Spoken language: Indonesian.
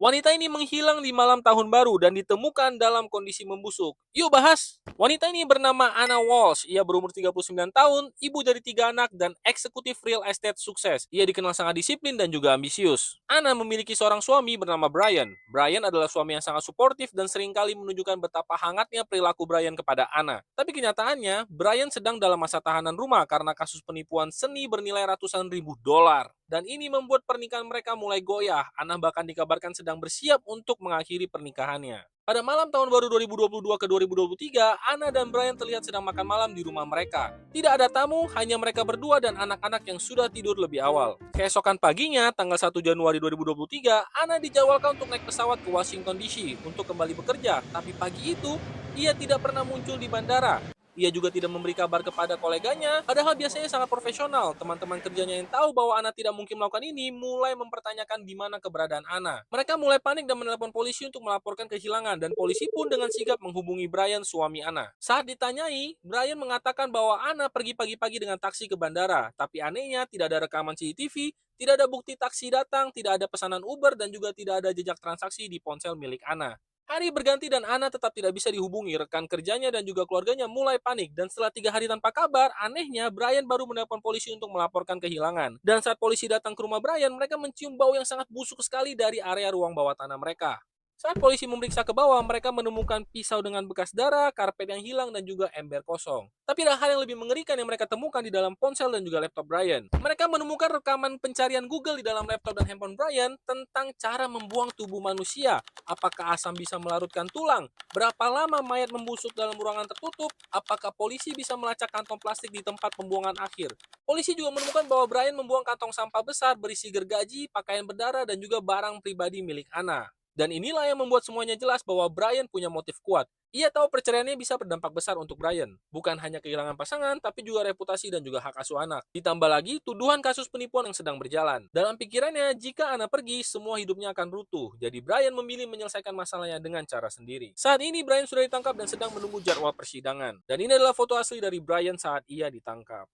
Wanita ini menghilang di malam tahun baru dan ditemukan dalam kondisi membusuk. Yuk bahas! Wanita ini bernama Anna Walsh. Ia berumur 39 tahun, ibu dari 3 anak, dan eksekutif real estate sukses. Ia dikenal sangat disiplin dan juga ambisius. Anna memiliki seorang suami bernama Brian. Brian adalah suami yang sangat suportif dan seringkali menunjukkan betapa hangatnya perilaku Brian kepada Anna. Tapi kenyataannya, Brian sedang dalam masa tahanan rumah karena kasus penipuan seni bernilai ratusan ribu dolar. Dan ini membuat pernikahan mereka mulai goyah. Anna bahkan dikabarkan sedang bersiap untuk mengakhiri pernikahannya. Pada malam tahun baru 2022 ke 2023, Anna dan Brian terlihat sedang makan malam di rumah mereka. Tidak ada tamu, hanya mereka berdua dan anak-anak yang sudah tidur lebih awal. Keesokan paginya, tanggal 1 Januari 2023, Anna dijadwalkan untuk naik pesawat ke Washington DC untuk kembali bekerja. Tapi pagi itu, ia tidak pernah muncul di bandara. Ia juga tidak memberi kabar kepada koleganya, padahal biasanya sangat profesional. Teman-teman kerjanya yang tahu bahwa Ana tidak mungkin melakukan ini mulai mempertanyakan di mana keberadaan Ana. Mereka mulai panik dan menelepon polisi untuk melaporkan kehilangan, dan polisi pun dengan sigap menghubungi Brian, suami Ana. Saat ditanyai, Brian mengatakan bahwa Ana pergi pagi-pagi dengan taksi ke bandara, tapi anehnya tidak ada rekaman CCTV, tidak ada bukti taksi datang, tidak ada pesanan Uber, dan juga tidak ada jejak transaksi di ponsel milik Ana. Hari berganti dan Ana tetap tidak bisa dihubungi. Rekan kerjanya dan juga keluarganya mulai panik. Dan setelah 3 hari tanpa kabar, anehnya Brian baru menelpon polisi untuk melaporkan kehilangan. Dan saat polisi datang ke rumah Brian, mereka mencium bau yang sangat busuk sekali dari area ruang bawah tanah mereka. Saat polisi memeriksa ke bawah, mereka menemukan pisau dengan bekas darah, karpet yang hilang, dan juga ember kosong. Tapi ada hal yang lebih mengerikan yang mereka temukan di dalam ponsel dan juga laptop Brian. Mereka menemukan rekaman pencarian Google di dalam laptop dan handphone Brian tentang cara membuang tubuh manusia. Apakah asam bisa melarutkan tulang? Berapa lama mayat membusuk dalam ruangan tertutup? Apakah polisi bisa melacak kantong plastik di tempat pembuangan akhir? Polisi juga menemukan bahwa Brian membuang kantong sampah besar berisi gergaji, pakaian berdarah, dan juga barang pribadi milik Anna. Dan inilah yang membuat semuanya jelas bahwa Brian punya motif kuat. Ia tahu perceraiannya bisa berdampak besar untuk Brian. Bukan hanya kehilangan pasangan, tapi juga reputasi dan juga hak asuh anak. Ditambah lagi, tuduhan kasus penipuan yang sedang berjalan. Dalam pikirannya, jika Anna pergi, semua hidupnya akan runtuh. Jadi Brian memilih menyelesaikan masalahnya dengan cara sendiri. Saat ini, Brian sudah ditangkap dan sedang menunggu jadwal persidangan. Dan ini adalah foto asli dari Brian saat ia ditangkap.